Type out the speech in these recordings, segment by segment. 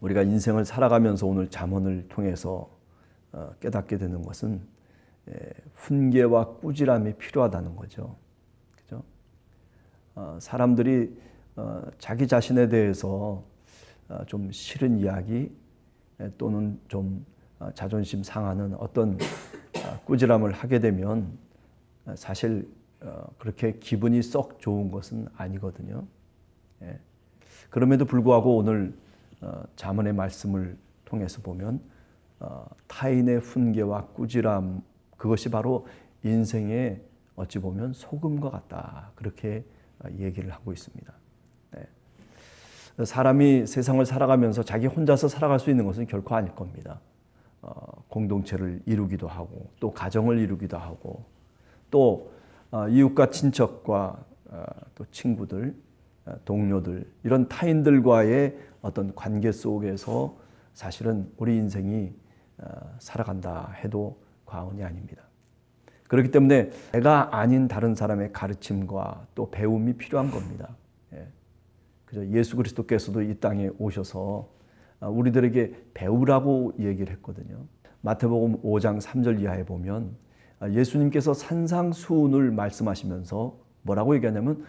우리가 인생을 살아가면서 오늘 잠언을 통해서 깨닫게 되는 것은 훈계와 꾸지람이 필요하다는 거죠. 그죠? 사람들이 자기 자신에 대해서 좀 싫은 이야기 또는 좀 자존심 상하는 어떤 꾸지람을 하게 되면 사실 그렇게 기분이 썩 좋은 것은 아니거든요. 그럼에도 불구하고 오늘 잠언의 말씀을 통해서 보면 타인의 훈계와 꾸지람, 그것이 바로 인생의 어찌 보면 소금과 같다, 그렇게 얘기를 하고 있습니다. 사람이 세상을 살아가면서 자기 혼자서 살아갈 수 있는 것은 결코 아닐 겁니다. 공동체를 이루기도 하고 또 가정을 이루기도 하고 또 이웃과 친척과 또 친구들, 동료들, 이런 타인들과의 어떤 관계 속에서 사실은 우리 인생이 살아간다 해도 과언이 아닙니다. 그렇기 때문에 내가 아닌 다른 사람의 가르침과 또 배움이 필요한 겁니다. 그죠? 예수 그리스도께서도 이 땅에 오셔서 우리들에게 배우라고 얘기를 했거든요. 마태복음 5장 3절 이하에 보면 예수님께서 산상수훈을 말씀하시면서 뭐라고 얘기하냐면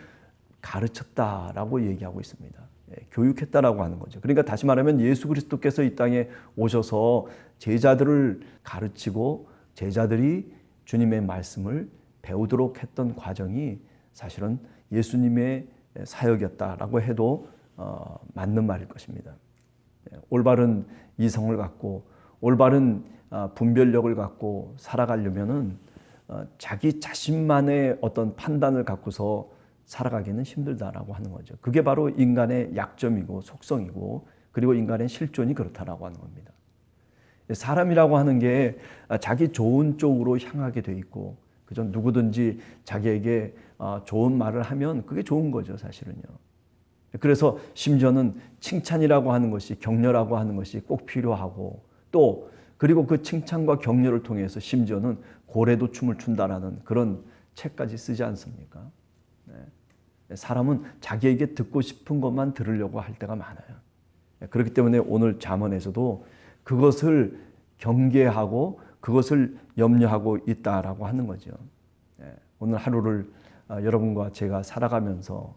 가르쳤다라고 얘기하고 있습니다. 교육했다라고 하는 거죠. 그러니까 다시 말하면 예수 그리스도께서 이 땅에 오셔서 제자들을 가르치고 제자들이 주님의 말씀을 배우도록 했던 과정이 사실은 예수님의 사역이었다라고 해도 맞는 말일 것입니다. 올바른 이성을 갖고 올바른 분별력을 갖고 살아가려면은 자기 자신만의 어떤 판단을 갖고서 살아가기는 힘들다라고 하는 거죠. 그게 바로 인간의 약점이고 속성이고 그리고 인간의 실존이 그렇다라고 하는 겁니다. 사람이라고 하는 게 자기 좋은 쪽으로 향하게 돼 있고, 그죠? 누구든지 자기에게 좋은 말을 하면 그게 좋은 거죠, 사실은요. 그래서 심지어는 칭찬이라고 하는 것이, 격려라고 하는 것이 꼭 필요하고, 또 그리고 그 칭찬과 격려를 통해서 심지어는 고래도 춤을 춘다라는 그런 책까지 쓰지 않습니까? 사람은 자기에게 듣고 싶은 것만 들으려고 할 때가 많아요. 그렇기 때문에 오늘 잠언에서도 그것을 경계하고 그것을 염려하고 있다라고 하는 거죠. 오늘 하루를 여러분과 제가 살아가면서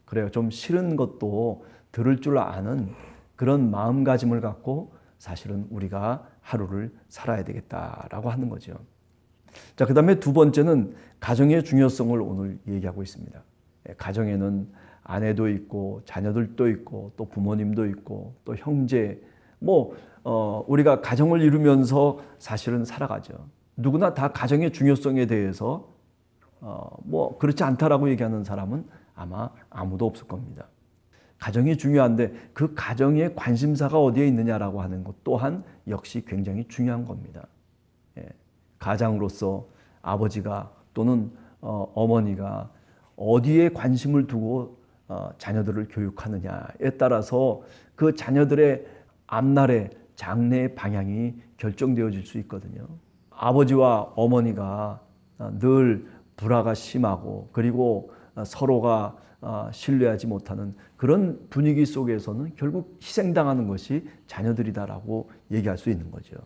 그래요, 좀 싫은 것도 들을 줄 아는 그런 마음가짐을 갖고 사실은 우리가 하루를 살아야 되겠다라고 하는 거죠. 자, 그 다음에 두 번째는 가정의 중요성을 오늘 얘기하고 있습니다. 가정에는 아내도 있고 자녀들도 있고 또 부모님도 있고 또 형제, 우리가 가정을 이루면서 사실은 살아가죠. 누구나 다 가정의 중요성에 대해서 그렇지 않다라고 얘기하는 사람은 아마 아무도 없을 겁니다. 가정이 중요한데 그 가정의 관심사가 어디에 있느냐라고 하는 것 또한 역시 굉장히 중요한 겁니다. 가장으로서 아버지가 또는 어머니가 어디에 관심을 두고 자녀들을 교육하느냐에 따라서 그 자녀들의 앞날의 장래의 방향이 결정되어질 수 있거든요. 아버지와 어머니가 늘 불화가 심하고 그리고 서로가 신뢰하지 못하는 그런 분위기 속에서는 결국 희생당하는 것이 자녀들이다라고 얘기할 수 있는 거죠.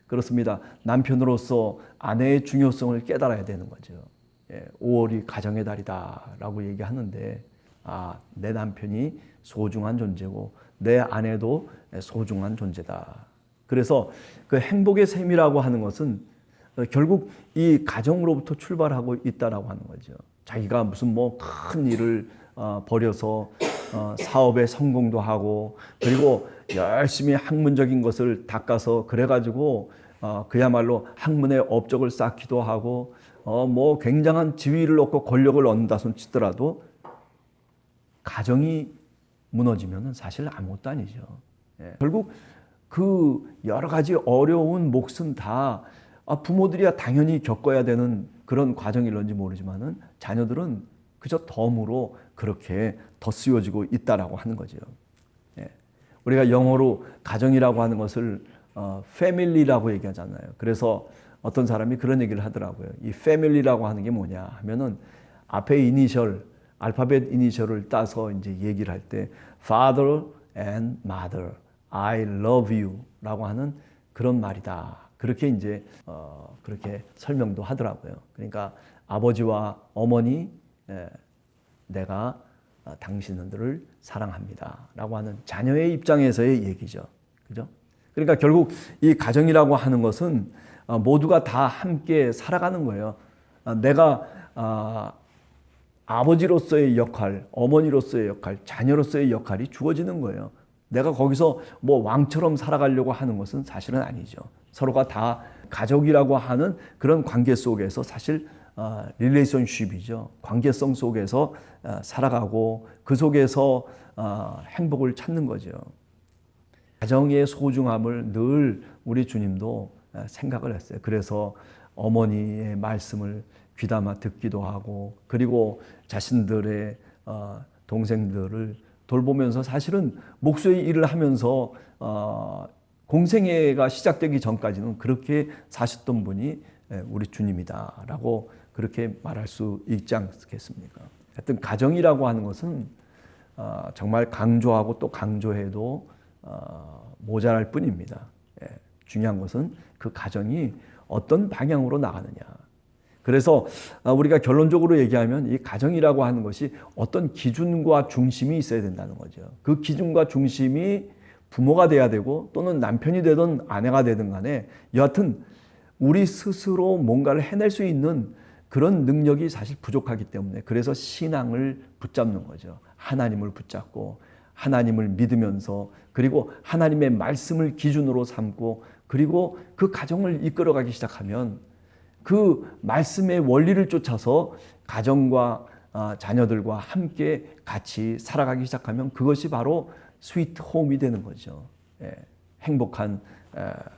그렇습니다. 남편으로서 아내의 중요성을 깨달아야 되는 거죠. 5월이 가정의 달이다라고 얘기하는데 내 남편이 소중한 존재고 내 아내도 소중한 존재다. 그래서 그 행복의 셈이라고 하는 것은 결국 이 가정으로부터 출발하고 있다라고 하는 거죠. 자기가 무슨 큰 일을 벌여서 사업에 성공도 하고 그리고 열심히 학문적인 것을 닦아서 그래가지고 그야말로 학문의 업적을 쌓기도 하고 굉장한 지위를 얻고 권력을 얻는다 손 치더라도 가정이 무너지면 사실 아무것도 아니죠. 결국 그 여러 가지 어려운 몫은 다 부모들이야 당연히 겪어야 되는 그런 과정일런지 모르지만은 자녀들은 그저 덤으로 그렇게 덧쓰여지고 있다라고 하는 거죠. 우리가 영어로 가정이라고 하는 것을 family라고 얘기하잖아요. 그래서 어떤 사람이 그런 얘기를 하더라고요. 이 family라고 하는 게 뭐냐 하면은 앞에 이니셜, 알파벳 이니셜을 따서 이제 얘기를 할 때 father and mother, I love you 라고 하는 그런 말이다. 그렇게 이제 그렇게 설명도 하더라고요. 그러니까 아버지와 어머니, 내가 당신들을 사랑합니다 라고 하는 자녀의 입장에서의 얘기죠. 그죠? 그러니까 결국 이 가정이라고 하는 것은 모두가 다 함께 살아가는 거예요. 내가 아버지로서의 역할, 어머니로서의 역할, 자녀로서의 역할이 주어지는 거예요. 내가 거기서 뭐 왕처럼 살아가려고 하는 것은 사실은 아니죠. 서로가 다 가족이라고 하는 그런 관계 속에서 사실 릴레이션십이죠. 관계성 속에서 살아가고 그 속에서 행복을 찾는 거죠. 가정의 소중함을 늘 우리 주님도 생각을 했어요. 그래서 어머니의 말씀을 귀담아 듣기도 하고 그리고 자신들의 동생들을 돌보면서 사실은 목수의 일을 하면서 공생애가 시작되기 전까지는 그렇게 사셨던 분이 우리 주님이다라고 그렇게 말할 수 있지 않겠습니까? 하여튼 가정이라고 하는 것은 정말 강조하고 또 강조해도 모자랄 뿐입니다. 중요한 것은 그 가정이 어떤 방향으로 나가느냐. 그래서 우리가 결론적으로 얘기하면 이 가정이라고 하는 것이 어떤 기준과 중심이 있어야 된다는 거죠. 그 기준과 중심이 부모가 돼야 되고 또는 남편이 되든 아내가 되든 간에 여하튼 우리 스스로 뭔가를 해낼 수 있는 그런 능력이 사실 부족하기 때문에 그래서 신앙을 붙잡는 거죠. 하나님을 붙잡고 하나님을 믿으면서 그리고 하나님의 말씀을 기준으로 삼고 그리고 그 가정을 이끌어가기 시작하면 그 말씀의 원리를 쫓아서 가정과 자녀들과 함께 같이 살아가기 시작하면 그것이 바로 스위트 홈이 되는 거죠. 행복한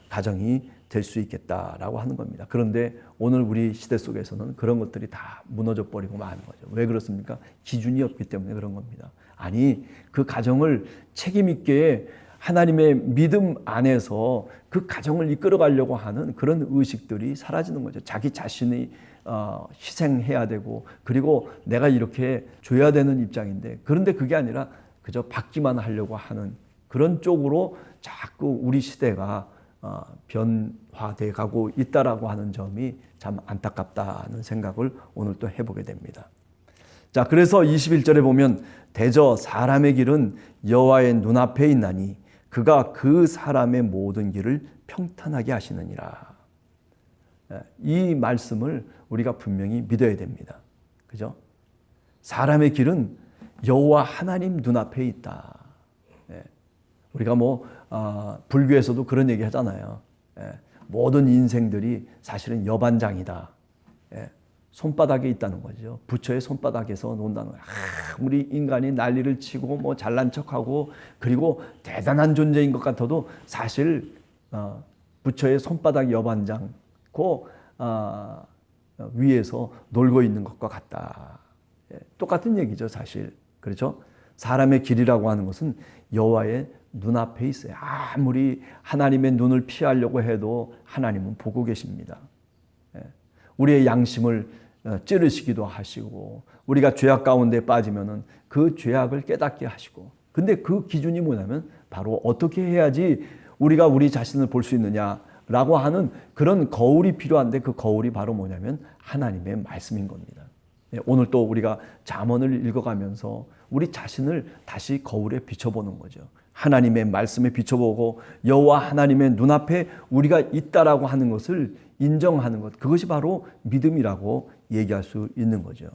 가정이 될 수 있겠다라고 하는 겁니다. 그런데 오늘 우리 시대 속에서는 그런 것들이 다 무너져 버리고 마는 거죠. 왜 그렇습니까? 기준이 없기 때문에 그런 겁니다. 아니, 그 가정을 책임 있게 하나님의 믿음 안에서 그 가정을 이끌어가려고 하는 그런 의식들이 사라지는 거죠. 자기 자신이 희생해야 되고 그리고 내가 이렇게 줘야 되는 입장인데 그런데 그게 아니라 그저 받기만 하려고 하는 그런 쪽으로 자꾸 우리 시대가 변화돼 가고 있다라고 하는 점이 참 안타깝다는 생각을 오늘 또 해보게 됩니다. 자, 그래서 21절에 보면 대저 사람의 길은 여호와의 눈앞에 있나니 그가 그 사람의 모든 길을 평탄하게 하시느니라. 이 말씀을 우리가 분명히 믿어야 됩니다. 그죠? 사람의 길은 여호와 하나님 눈앞에 있다. 우리가 불교에서도 그런 얘기 하잖아요. 모든 인생들이 사실은 여반장이다. 손바닥에 있다는 거죠. 부처의 손바닥에서 논다는 거예요. 우리 인간이 난리를 치고 잘난 척하고 그리고 대단한 존재인 것 같아도 사실 부처의 손바닥 여반장 그 위에서 놀고 있는 것과 같다. 똑같은 얘기죠, 사실. 그렇죠? 사람의 길이라고 하는 것은 여호와의 눈앞에 있어요. 아무리 하나님의 눈을 피하려고 해도 하나님은 보고 계십니다. 우리의 양심을 찌르시기도 하시고 우리가 죄악 가운데 빠지면은 그 죄악을 깨닫게 하시고 근데 그 기준이 뭐냐면 바로 어떻게 해야지 우리가 우리 자신을 볼 수 있느냐라고 하는 그런 거울이 필요한데 그 거울이 바로 뭐냐면 하나님의 말씀인 겁니다. 오늘 또 우리가 잠언을 읽어가면서 우리 자신을 다시 거울에 비춰보는 거죠. 하나님의 말씀에 비춰보고 여호와 하나님의 눈앞에 우리가 있다라고 하는 것을 인정하는 것, 그것이 바로 믿음이라고 얘기할 수 있는 거죠.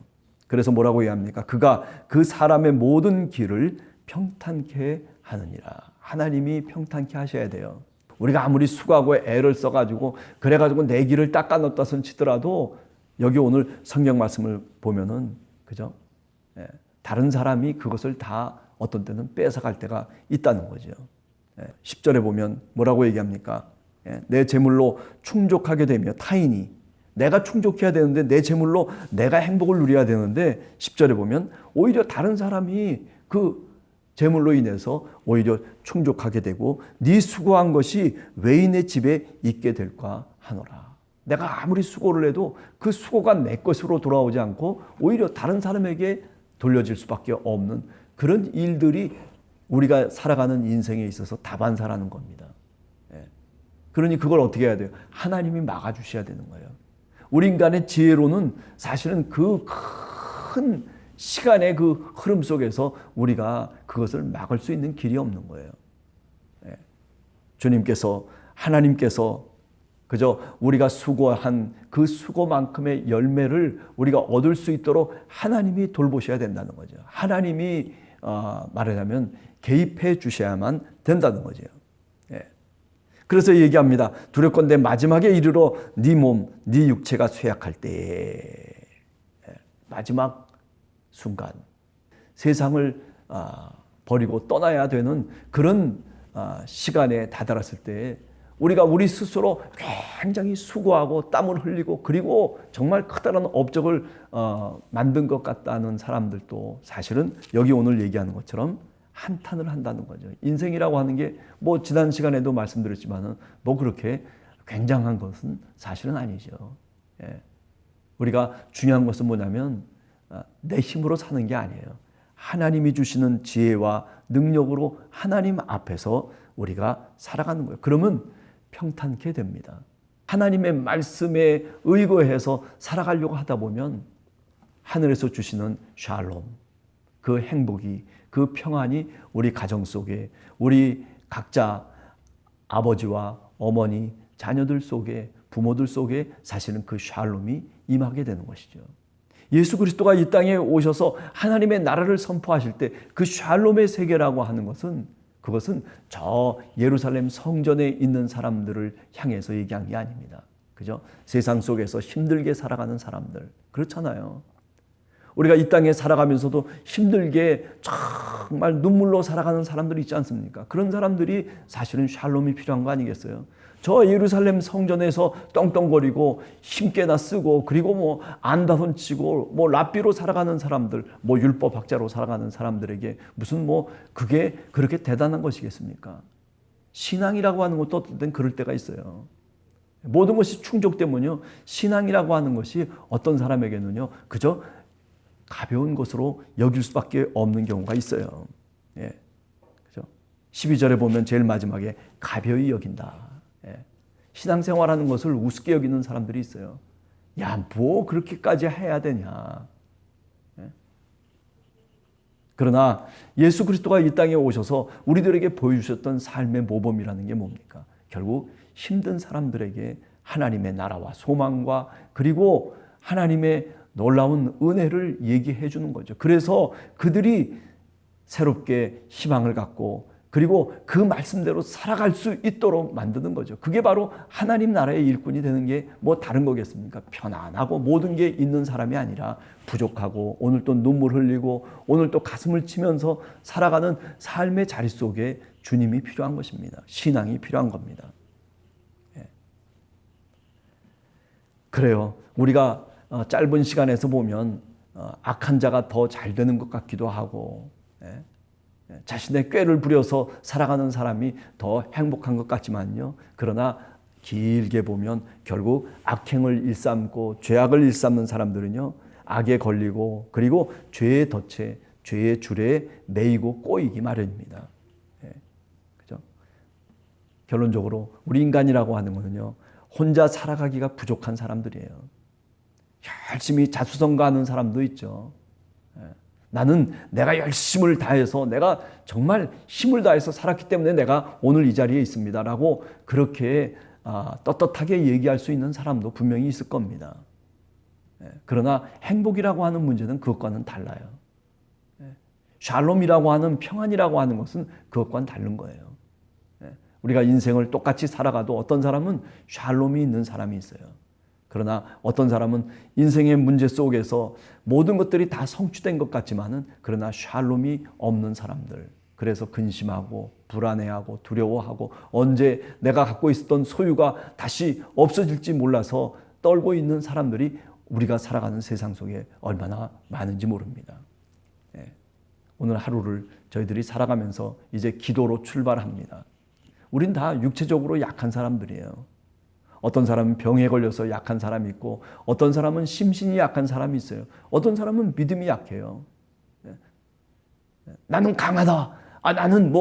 그래서 뭐라고 얘기합니까? 그가 그 사람의 모든 길을 평탄케 하느니라. 하나님이 평탄케 하셔야 돼요. 우리가 아무리 수고하고 애를 써가지고 그래가지고 내 길을 닦아놓다 손 치더라도 여기 오늘 성경 말씀을 보면은 그죠? 다른 사람이 그것을 다 어떤 때는 뺏어갈 때가 있다는 거죠. 10절에 보면 뭐라고 얘기합니까? 내 재물로 충족하게 되며 타인이 내가 충족해야 되는데 내 재물로 내가 행복을 누려야 되는데 10절에 보면 오히려 다른 사람이 그 재물로 인해서 오히려 충족하게 되고 네 수고한 것이 외인의 집에 있게 될까 하노라. 내가 아무리 수고를 해도 그 수고가 내 것으로 돌아오지 않고 오히려 다른 사람에게 돌려질 수밖에 없는 그런 일들이 우리가 살아가는 인생에 있어서 다반사라는 겁니다. 예. 그러니 그걸 어떻게 해야 돼요? 하나님이 막아주셔야 되는 거예요. 우리 인간의 지혜로는 사실은 그 큰 시간의 그 흐름 속에서 우리가 그것을 막을 수 있는 길이 없는 거예요. 예. 주님께서, 하나님께서 그저 우리가 수고한 그 수고만큼의 열매를 우리가 얻을 수 있도록 하나님이 돌보셔야 된다는 거죠. 하나님이 말하자면 개입해 주셔야만 된다는 거죠. 예. 그래서 얘기합니다. 두렵건대 마지막에 이르러 네 몸, 네 육체가 쇠약할 때에, 마지막 순간 세상을 버리고 떠나야 되는 그런 시간에 다다랐을 때 우리가 우리 스스로 굉장히 수고하고 땀을 흘리고 그리고 정말 커다란 업적을 만든 것 같다는 사람들도 사실은 여기 오늘 얘기하는 것처럼 한탄을 한다는 거죠. 인생이라고 하는 게 뭐 지난 시간에도 말씀드렸지만은 뭐 그렇게 굉장한 것은 사실은 아니죠. 예. 우리가 중요한 것은 뭐냐면 내 힘으로 사는 게 아니에요. 하나님이 주시는 지혜와 능력으로 하나님 앞에서 우리가 살아가는 거예요. 그러면 평탄케 됩니다. 하나님의 말씀에 의거해서 살아가려고 하다 보면 하늘에서 주시는 샬롬, 그 행복이, 그 평안이 우리 가정 속에, 우리 각자 아버지와 어머니, 자녀들 속에, 부모들 속에 사실은 그 샬롬이 임하게 되는 것이죠. 예수 그리스도가 이 땅에 오셔서 하나님의 나라를 선포하실 때 그 샬롬의 세계라고 하는 것은 그것은 저 예루살렘 성전에 있는 사람들을 향해서 얘기한 게 아닙니다. 그죠? 세상 속에서 힘들게 살아가는 사람들. 그렇잖아요. 우리가 이 땅에 살아가면서도 힘들게 정말 눈물로 살아가는 사람들이 있지 않습니까? 그런 사람들이 사실은 샬롬이 필요한 거 아니겠어요? 저 예루살렘 성전에서 떵떵거리고 힘께나 쓰고 그리고 뭐 안다손 치고 뭐 랍비로 살아가는 사람들, 뭐 율법학자로 살아가는 사람들에게 무슨 뭐 그게 그렇게 대단한 것이겠습니까? 신앙이라고 하는 것도 어떤 때는 그럴 때가 있어요. 모든 것이 충족되면요, 신앙이라고 하는 것이 어떤 사람에게는요 그저 가벼운 것으로 여길 수밖에 없는 경우가 있어요. 예. 그죠? 12절에 보면 제일 마지막에 가벼이 여긴다. 예. 신앙생활하는 것을 우습게 여기는 사람들이 있어요. 야, 뭐 그렇게까지 해야 되냐. 예. 그러나 예수 그리스도가 이 땅에 오셔서 우리들에게 보여주셨던 삶의 모범이라는 게 뭡니까? 결국 힘든 사람들에게 하나님의 나라와 소망과 그리고 하나님의 놀라운 은혜를 얘기해 주는 거죠. 그래서 그들이 새롭게 희망을 갖고 그리고 그 말씀대로 살아갈 수 있도록 만드는 거죠. 그게 바로 하나님 나라의 일꾼이 되는 게 뭐 다른 거겠습니까? 편안하고 모든 게 있는 사람이 아니라 부족하고 오늘 또 눈물 흘리고 오늘 또 가슴을 치면서 살아가는 삶의 자리 속에 주님이 필요한 것입니다. 신앙이 필요한 겁니다. 예. 그래요. 우리가 짧은 시간에서 보면 악한 자가 더 잘 되는 것 같기도 하고 자신의 꾀를 부려서 살아가는 사람이 더 행복한 것 같지만요. 그러나 길게 보면 결국 악행을 일삼고 죄악을 일삼는 사람들은요. 악에 걸리고 그리고 죄의 덫에 죄의 줄에 매이고 꼬이기 마련입니다. 그죠? 결론적으로 우리 인간이라고 하는 것은요. 혼자 살아가기가 부족한 사람들이에요. 열심히 자수성가하는 사람도 있죠. 나는 내가 열심을 다해서 내가 정말 힘을 다해서 살았기 때문에 내가 오늘 이 자리에 있습니다라고 그렇게 떳떳하게 얘기할 수 있는 사람도 분명히 있을 겁니다. 그러나 행복이라고 하는 문제는 그것과는 달라요. 샬롬이라고 하는 평안이라고 하는 것은 그것과는 다른 거예요. 우리가 인생을 똑같이 살아가도 어떤 사람은 샬롬이 있는 사람이 있어요. 그러나 어떤 사람은 인생의 문제 속에서 모든 것들이 다 성취된 것 같지만은 그러나 샬롬이 없는 사람들. 그래서 근심하고 불안해하고 두려워하고 언제 내가 갖고 있었던 소유가 다시 없어질지 몰라서 떨고 있는 사람들이 우리가 살아가는 세상 속에 얼마나 많은지 모릅니다. 오늘 하루를 저희들이 살아가면서 이제 기도로 출발합니다. 우린 다 육체적으로 약한 사람들이에요. 어떤 사람은 병에 걸려서 약한 사람이 있고 어떤 사람은 심신이 약한 사람이 있어요. 어떤 사람은 믿음이 약해요. 나는 강하다. 나는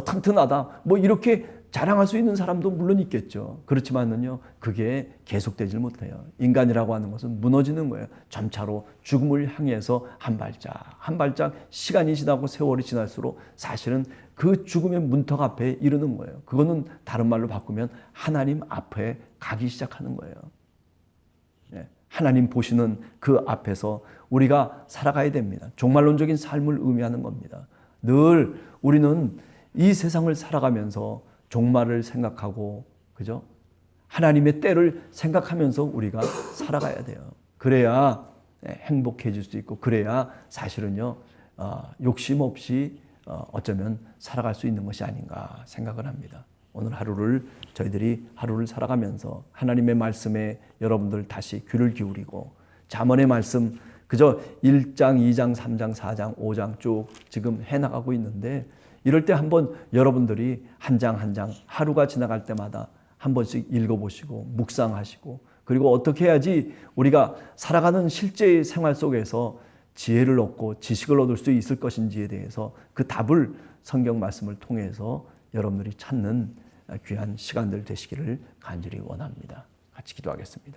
튼튼하다. 이렇게 자랑할 수 있는 사람도 물론 있겠죠. 그렇지만은요, 그게 계속되질 못해요. 인간이라고 하는 것은 무너지는 거예요. 점차로 죽음을 향해서 한 발짝, 한 발짝 시간이 지나고 세월이 지날수록 사실은 그 죽음의 문턱 앞에 이르는 거예요. 그거는 다른 말로 바꾸면 하나님 앞에 가기 시작하는 거예요. 하나님 보시는 그 앞에서 우리가 살아가야 됩니다. 종말론적인 삶을 의미하는 겁니다. 늘 우리는 이 세상을 살아가면서 종말을 생각하고, 그죠? 하나님의 때를 생각하면서 우리가 살아가야 돼요. 그래야 행복해질 수 있고, 그래야 사실은요, 욕심 없이 어쩌면 살아갈 수 있는 것이 아닌가 생각을 합니다. 오늘 저희들이 하루를 살아가면서 하나님의 말씀에 여러분들 다시 귀를 기울이고, 잠언의 말씀 그저 1장, 2장, 3장, 4장, 5장 쭉 지금 해나가고 있는데, 이럴 때 한번 여러분들이 한 장 한 장 하루가 지나갈 때마다 한 번씩 읽어보시고 묵상하시고, 그리고 어떻게 해야지 우리가 살아가는 실제 생활 속에서 지혜를 얻고 지식을 얻을 수 있을 것인지에 대해서 그 답을 성경 말씀을 통해서 여러분들이 찾는 귀한 시간들 되시기를 간절히 원합니다. 같이 기도하겠습니다.